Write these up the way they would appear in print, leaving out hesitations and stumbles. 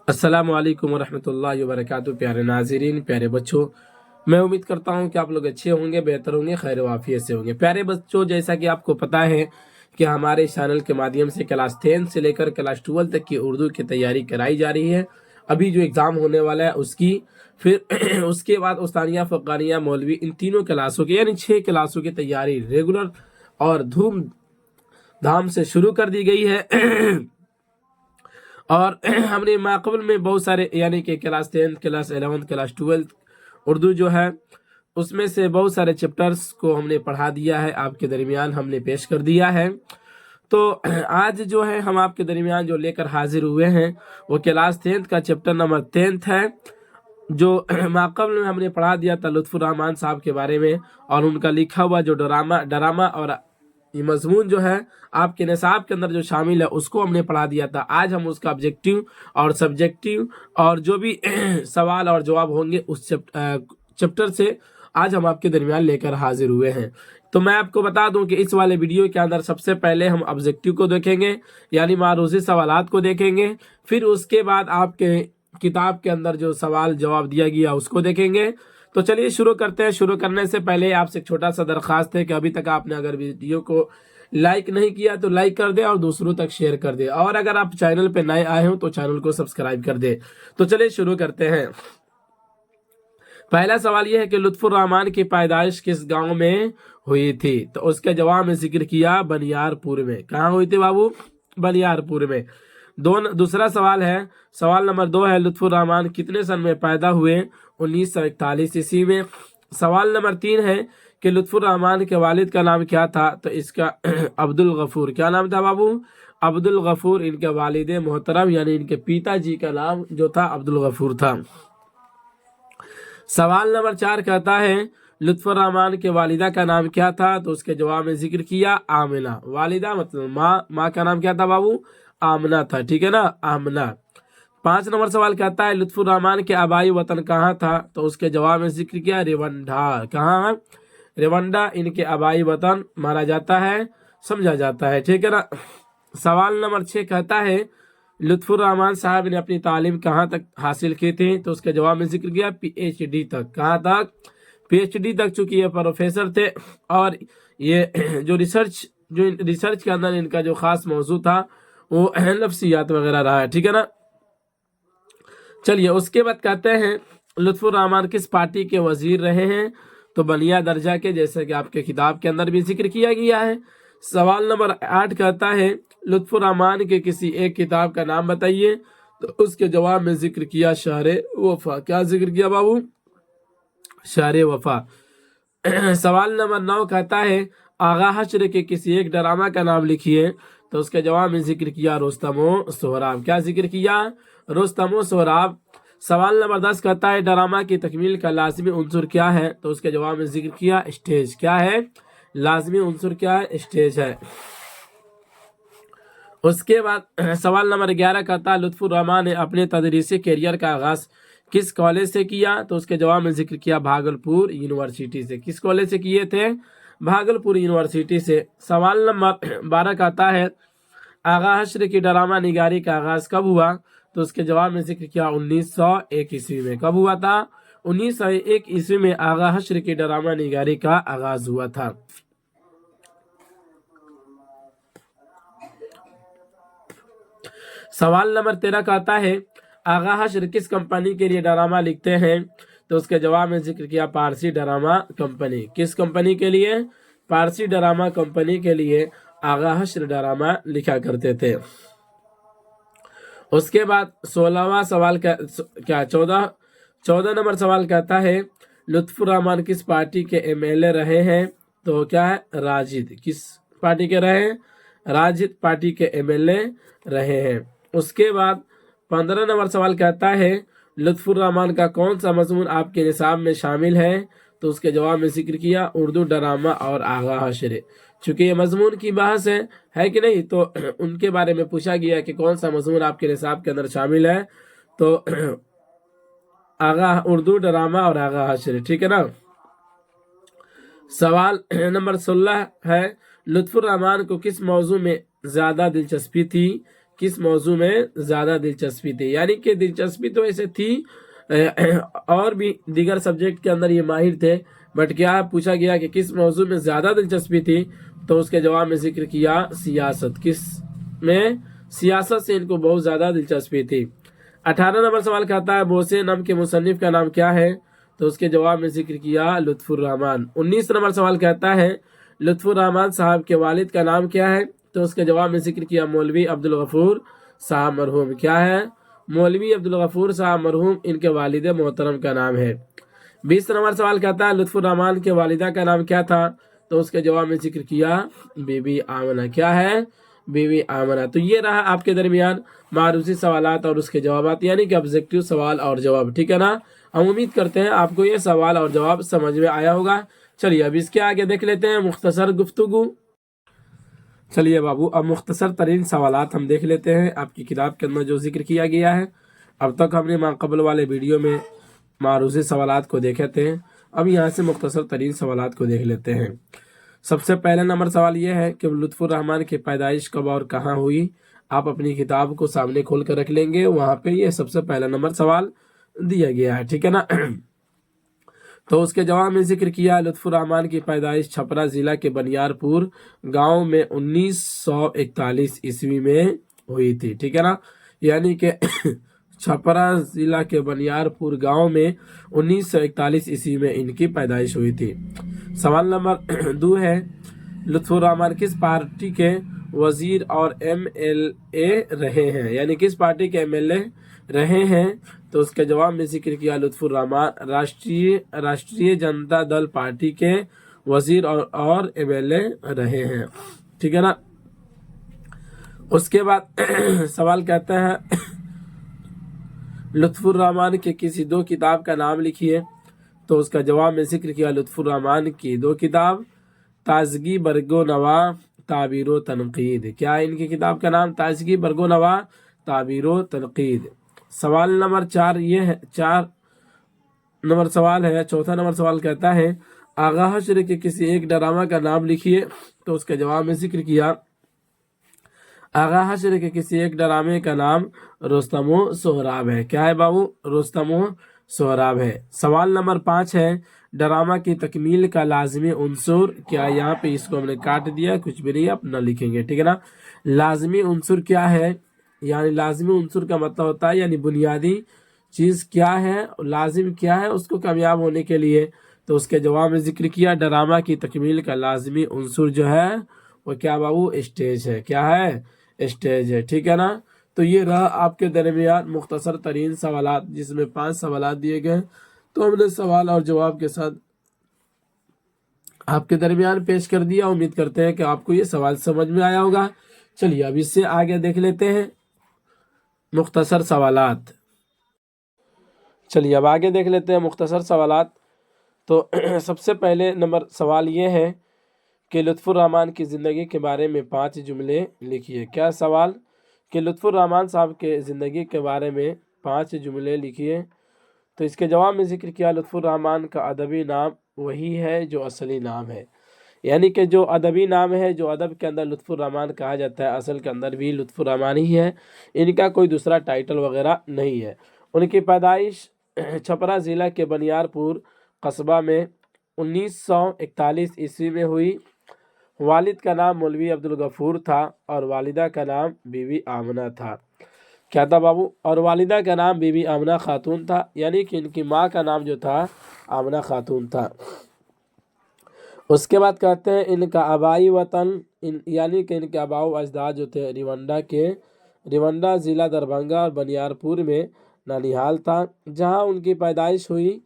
अस्सलाम वालेकुम वरहमतुल्लाहि वबरकातुहू। प्यारे नाज़रीन, प्यारे बच्चों, मैं उम्मीद करता हूँ कि आप लोग अच्छे होंगे, बेहतर होंगे, खैर वाफियत से होंगे। प्यारे बच्चों, जैसा कि आपको पता है कि हमारे चैनल के माध्यम से क्लास 10 से लेकर क्लास 12 तक की उर्दू की तैयारी कराई जा रही है। अभी जो एग्ज़ाम होने वाला है उसकी, फिर उसके बाद उस्तानिया, फ़क़ानिया, मौलवी, इन तीनों क्लासों की यानी 6 क्लासों की तैयारी रेगुलर और धूम धाम से शुरू कर दी गई है। और हमने माकबल में बहुत सारे यानी कि क्लास 10, क्लास 11, क्लास 12 उर्दू जो है उसमें से बहुत सारे चैप्टर्स को हमने पढ़ा दिया है, आपके दरमियान हमने पेश कर दिया है। तो आज जो है हम आपके दरमियान जो लेकर हाजिर हुए हैं वो क्लास 10 का चैप्टर नंबर 10 है, जो माकबल में हमने पढ़ा दिया था लुत्फुर रहमान साहब के बारे में, और उनका लिखा हुआ जो ड्रामा और ये मजमून जो है आपके निसाब के अंदर जो शामिल है उसको हमने पढ़ा दिया था। आज हम उसका ऑब्जेक्टिव और सब्जेक्टिव और जो भी सवाल और जवाब होंगे उस चैप्टर से आज हम आपके दरमियान लेकर हाजिर हुए हैं। तो मैं आपको बता दूं कि इस वाले वीडियो के अंदर सबसे पहले हम ऑब्जेक्टिव को देखेंगे यानी मारूजी सवालात को देखेंगे, फिर उसके बाद आपके किताब के अंदर जो सवाल जवाब दिया गया उसको देखेंगे। तो चलिए शुरू करते हैं। शुरू करने से पहले आपसे एक छोटा सा दरख्वास्त है कि अभी तक आपने अगर वीडियो को लाइक नहीं किया तो लाइक कर दे और दूसरों तक शेयर कर दे, और अगर आप चैनल पे नए आए हो तो चैनल को सब्सक्राइब कर दे। तो चलिए शुरू करते हैं। पहला सवाल यह है कि लुत्फुर रहमान की पैदाइश किस गांव में हुई थी? तो उसके जवाब में जिक्र किया बनियारपुर में। कहाँ हुई थी बाबू? बनियारपुर में। दूसरा सवाल है, सवाल नंबर 2 है, लुत्फुर रहमान कितने सन में पैदा हुए? 1941 ईस्वी में। सवाल नंबर 3 है कि लुत्फुर रहमान के वालिद का नाम क्या था? तो इसका अब्दुल गफूर। क्या नाम था बाबू? अब्दुल गफूर इनके वालिद मोहतरम यानी इनके पिताजी का नाम जो था अब्दुल गफूर था। सवाल नंबर 4 कहता है लुत्फुर रहमान के वालिदा का नाम क्या था? तो उसके जवाब में जिक्र किया आमिना। वालिदा मतलब माँ का नाम क्या था बाबू? आमना था, ठीक है ना, आमना। 5 नंबर सवाल कहता है लुत्फुर रहमान के आबाई वतन कहाँ था? तो उसके जवाब में जिक्र किया रेवंडा। कहाँ है? रेवंडा इनके आबाई वतन माना जाता है, समझा जाता है, ठीक है ना। सवाल नंबर 6 कहता है लुत्फुर रहमान साहब ने अपनी तालीम कहाँ तक हासिल की थी? तो उसके जवाब में जिक्र किया PhD तक। कहाँ तक? PhD तक, चूंकि ये प्रोफेसर थे और ये जो रिसर्च के अंदर इनका जो खास मौजू था वो नफ्सियात वगैरह रहा है, ठीक है ना। चलिए उसके बाद कहते हैं लुत्फुर रहमान किस पार्टी के वजीर रहे हैं? तो बनिया दर्जा के, जैसे कि आपके किताब के अंदर भी जिक्र किया गया है। सवाल नंबर 8 कहता है लुत्फुर रहमान के किसी एक किताब का नाम बताइए? तो उसके जवाब में जिक्र किया शारे वफा। क्या जिक्र किया बाबू? शारे वफा। सवाल नंबर 9 कहता है आगा हश्र के किसी एक ड्रामा का नाम लिखिए? तो उसके जवाब में जिक्र किया रुस्तमो सोहराब। क्या जिक्र किया? रुस्तमो सोहराब। सवाल नंबर 10 कहता है ड्रामा की तकमील का लाजमी उनसुर क्या है? तो उसके जवाब में जिक्र किया स्टेज। क्या है? लाजमी उनसुर क्या है? स्टेज है। उसके बाद सवाल नंबर 11 कहता है लुत्फुर रहमान ने अपने तदरीसी कैरियर का आगाज किस कॉलेज से किया? तो उसके जवाब में जिक्र किया भागलपुर यूनिवर्सिटी से। किस कॉलेज से किए थे? भागलपुर यूनिवर्सिटी से। सवाल नंबर 12 कहता है आगा हश्र की ड्रामा निगारी का आगाज कब हुआ? तो उसके जवाब में जिक्र किया 1901 ईस्वी में। कब हुआ था? 1901 ईस्वी में आगा हश्र की ड्रामा निगारी का आगाज हुआ था। सवाल नंबर 13 कहता है आगा हश्र किस कंपनी के लिए ड्रामा लिखते हैं? तो उसके जवाब में जिक्र किया पारसी ड्रामा कंपनी। किस कंपनी के लिए? पारसी ड्रामा कंपनी के लिए आगा हश्र ड्रामा लिखा करते थे। उसके बाद 16वां सवाल का क्या 14 नंबर सवाल कहता है लुत्फुर रहमान किस पार्टी के MLA रहे हैं? तो क्या है? राजिद। किस पार्टी के रहे हैं? राजिद पार्टी के MLA रहे हैं। उसके बाद 15 नंबर सवाल कहता है लुत्फुर रहमान का कौन सा मजमून आपके निसाब में शामिल है? तो उसके जवाब में जिक्र किया उर्दू ड्रामा और आगा हश्र। चूंकि ये मजमून की बहस है कि नहीं, तो उनके बारे में पूछा गया कि कौन सा मजमून आपके निसाब के अंदर शामिल है? तो आगा उर्दू ड्रामा और आगा हश्र, ठीक है ना। सवाल नंबर 16 है लुत्फुर रहमान को किस मौजू में ज्यादा दिलचस्पी थी? किस मौजू में ज़्यादा दिलचस्पी थी, यानी कि दिलचस्पी तो ऐसे थी और भी दीगर सब्जेक्ट के अंदर ये माहिर थे, बट क्या पूछा गया कि किस मौजू में ज़्यादा दिलचस्पी थी, तो उसके जवाब में जिक्र किया सियासत। किस में? सियासत से इनको बहुत ज़्यादा दिलचस्पी थी। 18 नंबर सवाल कहता है बोसे नम के मुसन्निफ का नाम क्या है, तो उसके जवाब में जिक्र किया लुत्फुर रहमान। 19 नंबर सवाल कहता है लुत्फुर रहमान साहब के वालिद का नाम क्या है, तो उसके जवाब में जिक्र किया मौलवी अब्दुल गफूर साहब मरहूम। क्या है? मौलवी अब्दुल गफूर साहब मरहूम इनके वालिद मोहतरम का नाम है। 20 नंबर सवाल कहता है लुत्फुर रहमान के वालिदा का नाम क्या था, तो उसके जवाब में जिक्र किया बीबी आमना। क्या है? बीबी आमना। तो ये रहा आपके दरमियान मारूसी सवालात और उसके जवाबात, यानी कि ऑब्जेक्टिव सवाल और जवाब। ठीक है ना? हम उम्मीद करते हैं आपको ये सवाल और जवाब समझ में आया होगा। चलिए अब इसके आगे देख लेते हैं मुख्तसर गुफ्तगू। चलिए बाबू, अब मुख्तसर तरीन सवालात हम देख लेते हैं आपकी किताब के अंदर जो जिक्र किया गया है। अब तक हमने माक़बल वाले वीडियो में मारूसी सवालात को देखे थे, अब यहाँ से मुख्तसर तरीन सवालात को देख लेते हैं। सबसे पहला नंबर सवाल यह है कि लुत्फुर रहमान की पैदाइश कब और कहाँ हुई। आप अपनी किताब को सामने खोल कर रख लेंगे, वहाँ पे ये सबसे पहला नंबर सवाल दिया गया है। ठीक है ना? तो उसके जवाब में जिक्र किया लुत्फुर रहमान की पैदाइश छपरा ज़िला के बनियारपुर गांव में 1941 ईस्वी में हुई थी। ठीक है ना? यानी कि छपरा ज़िला के बनियारपुर गांव में 1941 ईस्वी में इनकी पैदाइश हुई थी। सवाल नंबर 2 है लुत्फुर रहमान किस पार्टी के वजीर और MLA रहे हैं, यानी किस पार्टी के MLA रहे हैं, तो उसके जवाब में जिक्र किया लुत्फुर रहमान राष्ट्रीय जनता दल पार्टी के वजीर और MLA रहे हैं। ठीक है ना? उसके बाद सवाल कहता है लुत्फुर रहमान के किसी 2 किताब का नाम लिखिए, तो उसका जवाब में जिक्र किया लुत्फुर रहमान की 2 किताब ताजगी बरगो नवा ताबीरो तनकीद। क्या है इनकी किताब का नाम? ताजगी बरगो नवा ताबीरो तनकीद। सवाल नंबर 4 ये है, 4 नंबर सवाल है। चौथा नंबर सवाल कहता है आगा हश्र के किसी एक ड्रामा का नाम लिखिए, तो उसके जवाब में जिक्र किया आगा हश्र के किसी एक ड्रामे का नाम रुस्तमो सोहराब है। क्या है बाबू? रुस्तमो सोहराब है। सवाल नंबर 5 है ड्रामा की तकमील का लाजमी उनसुर। क्या यहाँ पे इसको हमने काट दिया, कुछ भी नहीं अपना लिखेंगे। ठीक है ना? लाजमी उनसुर क्या है, यानी लाजमी उनसुर का मतलब होता है यानी बुनियादी चीज़ क्या है, लाजिम क्या है उसको कामयाब होने के लिए, तो उसके जवाब में जिक्र किया ड्रामा की तकमील का लाजमी उनसुर जो है वो क्या बाबू? स्टेज है। क्या है? स्टेज है। ठीक है ना? तो ये रहा आपके दरमियान मुख्तसर तरीन सवालात, जिसमें 5 सवालात दिए गए, तो हमने सवाल और जवाब के साथ आपके दरमियान पेश कर दिया। उम्मीद करते हैं कि आपको ये सवाल समझ में आया होगा। चलिए अब इससे आगे देख लेते हैं मुख्तसर सवालात। चलिए अब आगे देख लेते हैं मुख्तसर सवालात। तो सबसे पहले नंबर सवाल ये है कि लुत्फुर रहमान की ज़िंदगी के बारे में 5 जुमले लिखिए। क्या सवाल? कि लुत्फुर रहमान साहब के ज़िंदगी के बारे में 5 जुमले लिखिए, तो इसके जवाब में जिक्र किया लुत्फुर रहमान का अदबी नाम वही है जो असली नाम है, यानी कि जो अदबी नाम है, जो अदब के अंदर लुत्फुर रहमान कहा जाता है, असल के अंदर भी लुत्फुर रहमान ही है, इनका कोई दूसरा टाइटल वगैरह नहीं है। उनकी पैदाइश छपरा ज़िला के बनियारपुर कस्बा में 1941 ईस्वी में हुई। वालिद का नाम मौलवी अब्दुल गफूर था और वालिदा का नाम बीबी आमना था। क्या था बाबू? और वालिदा का नाम बीबी आमना खातून था, यानी कि इनकी माँ का नाम जो था आमना खातून था। उसके बाद कहते हैं इनका आबाई वतन यानी कि इनके आबाऊ अजदाद जो थे रिवंडा ज़िला दरभंगा और बनियारपुर में ननिहाल था, जहाँ उनकी पैदाइश हुई।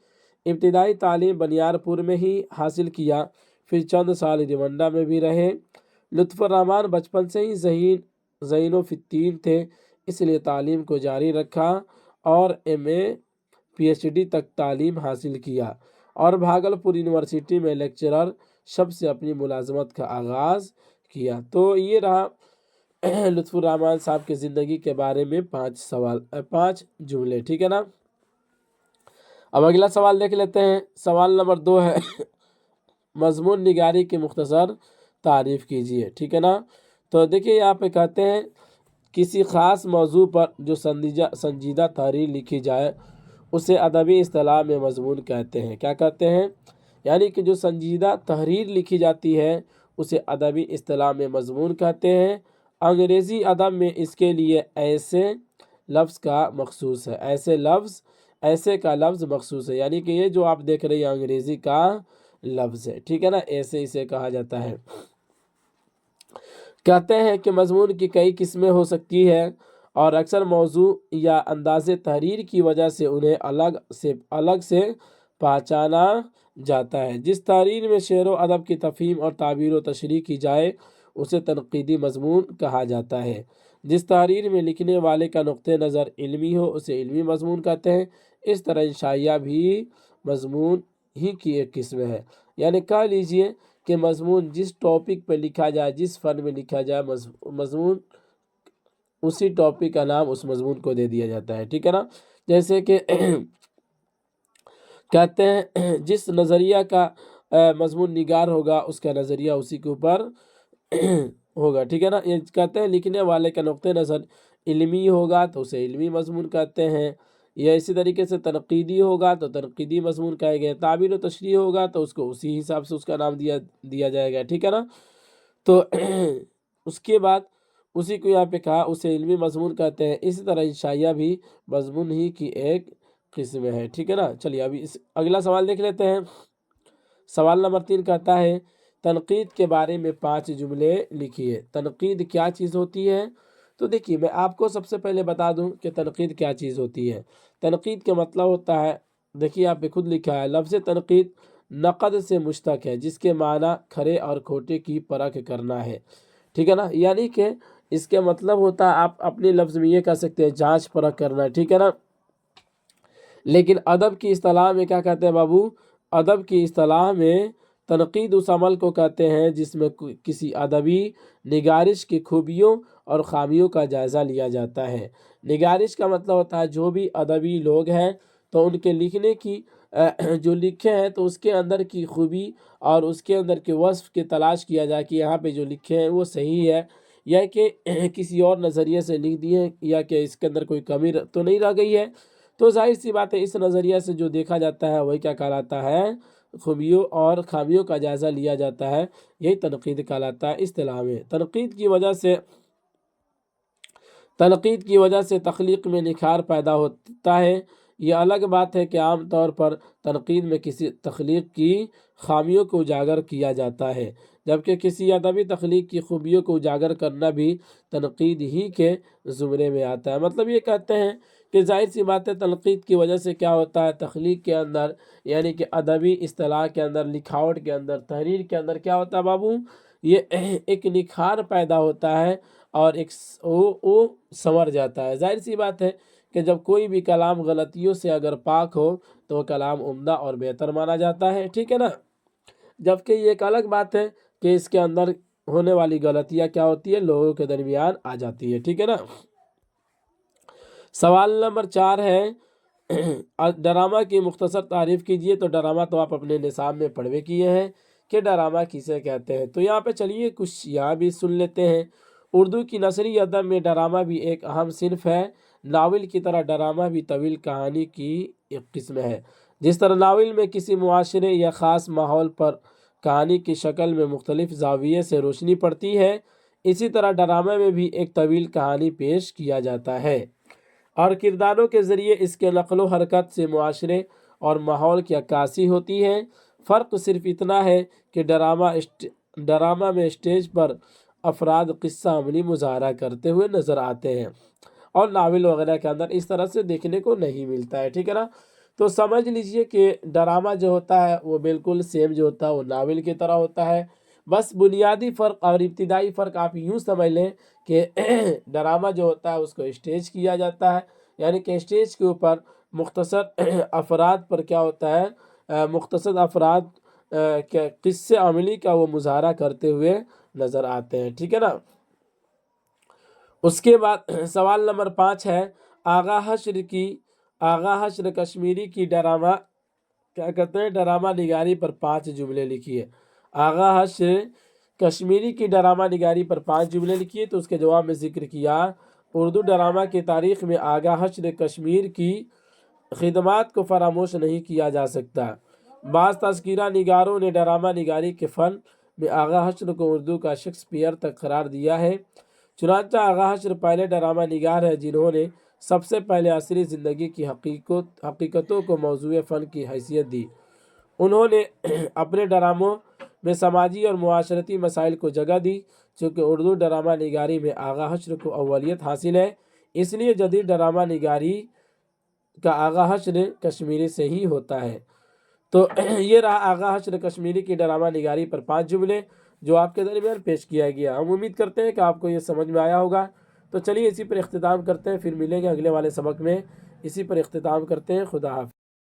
इब्तिदाई तालीम बनियारपुर में ही हासिल किया, फिर चंद साल रिवंडा में भी रहे। लुत्फुर रहमान बचपन से ही ज़हीनो फित्तीन थे, इसलिए तालीम को जारी रखा और MA PhD तक तालीम हासिल किया और भागलपुर यूनिवर्सिटी में लेक्चरर शब से अपनी मुलाजमत का आगाज़ किया। तो ये रहा लुत्फुर रहमान साहब की ज़िंदगी के बारे में 5 जुमले। ठीक है ना? अब अगला सवाल देख लेते हैं। सवाल नंबर 2 है मजमून निगारी की मुख्तसर तारीफ़ कीजिए। ठीक है ना? तो देखिए यहाँ पे कहते हैं किसी ख़ास मौजू पर जो संजीदा तहरीर लिखी जाए उसे अदबी इस्तिलाह में मज़मून कहते हैं। क्या कहते हैं? यानी कि जो संजीदा तहरीर लिखी जाती है उसे अदबी इस्तिलाह में मज़मून कहते हैं। अंग्रेज़ी अदब में इसके लिए ऐसे लफ्ज़ का मखसूस है, ऐसे का लफ्ज़ मखसूस है। यानी कि ये जो आप देख रहे हैं अंग्रेज़ी का लफ्ज़ है, ठीक है ना, ऐसे इसे कहा जाता है। कहते हैं कि मज़मून की कई किस्में हो सकती है और अक्सर मौजू या अंदाज़े तहरीर की वजह से उन्हें अलग से पहचाना जाता है। जिस तहरीर में शेर व अदब की तफ़हीम और ताबीर व तशरीह की जाए उसे तनक़ीदी मज़मून कहा जाता है। जिस तहरीर में लिखने वाले का नुक्ते नज़र इल्मी हो उसे इल्मी मज़मून कहते हैं। इस तरह इंशाइया भी मज़मून ही की एक किस्म है। यानी कह लीजिए कि मज़मून जिस टॉपिक पे लिखा जाए, जिस फ़न में लिखा जाए, मज़मून उसी टॉपिक का नाम उस मज़मून को दे दिया जाता है, ठीक है ना। जैसे कि कहते हैं जिस नज़रिया का मज़मून निगार होगा उसका नज़रिया उसी के ऊपर होगा, ठीक है ना। ये कहते हैं लिखने वाले का नुक्ते नज़र इल्मी होगा तो उसे इल्मी मज़मून कहते हैं। या इसी तरीके से तनक़ीदी होगा तो तनक़ीदी मज़मून कहेंगे। ताबीर व तशरीह होगा तो उसको उसी हिसाब से उसका नाम दिया जाएगा, ठीक है ना। तो उसके बाद उसी को यहाँ पे कहा उसे इल्मी मज़मून कहते हैं। इसी तरह इंशाइया भी मज़मून ही की एक किस्म है, ठीक है ना। चलिए अभी अगला सवाल देख लेते हैं। सवाल नंबर 3 कहता है तनक़ीद के बारे में 5 जुमले लिखिए। तनक़ीद क्या चीज़ होती है? तो देखिए मैं आपको सबसे पहले बता दूं कि तनक़ीद क्या चीज़ होती है। तनक़ीद का मतलब होता है, देखिए आप पे खुद लिखा है, लफ्ज़ तनक़ीद नक़द से मुश्तक़ है जिसके माना खरे और खोटे की परख करना है, ठीक है ना। यानी कि इसके मतलब होता है, आप अपने लफ्ज़ में ये कह सकते हैं जांच परख करना, ठीक है ना। लेकिन अदब की इस्तिलाह में क्या कहते हैं बाबू? अदब की इस्तिलाह में तनक़ीद उस अमल को कहते हैं जिसमें किसी अदबी निगारिश की खूबियों और ख़ामियों का जायज़ा लिया जाता है। निगारिश का मतलब होता है जो भी अदबी लोग हैं तो उनके लिखने की जो लिखे हैं तो उसके अंदर की खूबी और उसके अंदर के वस्फ़ की तलाश किया जाए कि यहाँ पे जो लिखे हैं वो सही है या कि किसी और नज़रिए से लिख दिए या कि इसके अंदर कोई कमी तो नहीं रह गई है। तो जाहिर सी बात है इस नज़रिया से जो देखा जाता है वही क्या कहलाता है? खूबियों और खामियों का जायज़ा लिया जाता है, यही तनक़ीद कहलाता है इस्तिलाह में। तनक़ीद की वजह से तख्लीक़ में निखार पैदा होता है। ये अलग बात है कि आम तौर पर तनक़ीद में किसी तख्लीक़ की खामियों को उजागर किया जाता है, जबकि किसी अदबी तख्लीक़ की खूबियों को उजागर करना भी तनक़ीद ही के ज़ुमरे में आता है। मतलब ये कहते हैं कि जाहिर सी बात है तनक़ीद की वजह से क्या होता है, तख्लीक़ के अंदर यानी कि अदबी इस्तिलाह के अंदर, लिखावट के अंदर, तहरीर के अंदर क्या होता है बाबू? ये एक निखार पैदा होता है और एक वो संवर जाता है। जाहिर सी बात है कि जब कोई भी कलाम गलतियों से अगर पाक हो तो वो कलाम उम्दा और बेहतर माना जाता है, ठीक है ना। जबकि ये एक अलग बात है कि इसके अंदर होने वाली गलतियाँ क्या होती है, लोगों के दरमियान आ जाती है, ठीक है ना। सवाल नंबर 4 है ड्रामा की मुख्तसर तारीफ़ कीजिए। तो ड्रामा तो आप अपने निसाब में पढ़वे किए हैं कि ड्रामा किसे कहते हैं। तो यहाँ पे चलिए कुछ यहाँ भी सुन लेते हैं। उर्दू की नसरी अदब में ड्रामा भी एक अहम सिन्फ़ है। नावल की तरह ड्रामा भी तवील कहानी की एक किस्म है। जिस तरह नावल में किसी मुआशरे या ख़ास माहौल पर कहानी की शक्ल में मुख्तलिफ ज़ाविये से रोशनी पड़ती है, इसी तरह ड्रामा में भी एक तवील कहानी पेश किया जाता है और किरदारों के ज़रिए इसके नक़्ल व हरकत से मुआशरे और माहौल की अक्कासी होती है। फ़र्क सिर्फ़ इतना है कि ड्रामा में स्टेज पर अफराद क़िस्सा अमली मुज़ाहरा करते हुए नज़र आते हैं और नावल वगैरह के अंदर इस तरह से देखने को नहीं मिलता है, ठीक है ना। तो समझ लीजिए कि ड्रामा जो होता है वो बिल्कुल सेम जो होता है वो नावल की तरह होता है। बस बुनियादी फ़र्क और इब्तिदाई फ़र्क आप यूँ समझ लें कि ड्रामा जो होता है उसको स्टेज किया जाता है, यानी कि स्टेज के ऊपर मुख्तसर अफराद पर क्या होता है, मुख्तसर अफराद के क़िस्से अमली का वो मुज़ाहरा करते हुए नज़र आते हैं, ठीक है ना। उसके बाद सवाल नंबर 5 है आगा हश्र कश्मीरी की ड्रामा क्या कहते हैं, ड्रामा निगारी पर 5 जुमले लिखिए। आगा हश्र कश्मीरी की ड्रामा निगारी पर 5 जुमले लिखिए। तो उसके जवाब में जिक्र किया اردو ڈرامہ کی تاریخ میں آغا حشر کشمیر کی خدمات کو فراموش نہیں کیا جا سکتا۔ بعض تذکرہ نگاروں نے ڈرامہ نگاری کے فن میں آغا حشر کو اردو کا شیکسپیئر تک قرار دیا ہے۔ چنانچہ آغا حشر پہلے ڈرامہ نگار ہیں جنہوں نے سب سے پہلے عصری زندگی کی حقیقتوں کو موضوع فن کی حیثیت دی۔ انہوں نے اپنے ڈراموں میں سماجی اور معاشرتی مسائل کو جگہ دی۔ چونکہ اردو ڈرامہ نگاری میں آغا حشر کو اولیت حاصل ہے، اس لیے جدید ڈرامہ نگاری کا آغا حشر کشمیری سے ہی ہوتا ہے۔ تو یہ رہا آغا حشر کشمیری کی ڈرامہ نگاری پر 5 جملے جو آپ کے درمیان پیش کیا گیا۔ ہم امید کرتے ہیں کہ آپ کو یہ سمجھ میں آیا ہوگا۔ تو چلیے اسی پر اختتام کرتے ہیں، پھر ملیں گے اگلے والے سبق میں۔ اسی پر اختتام کرتے ہیں۔ خدا حافظ۔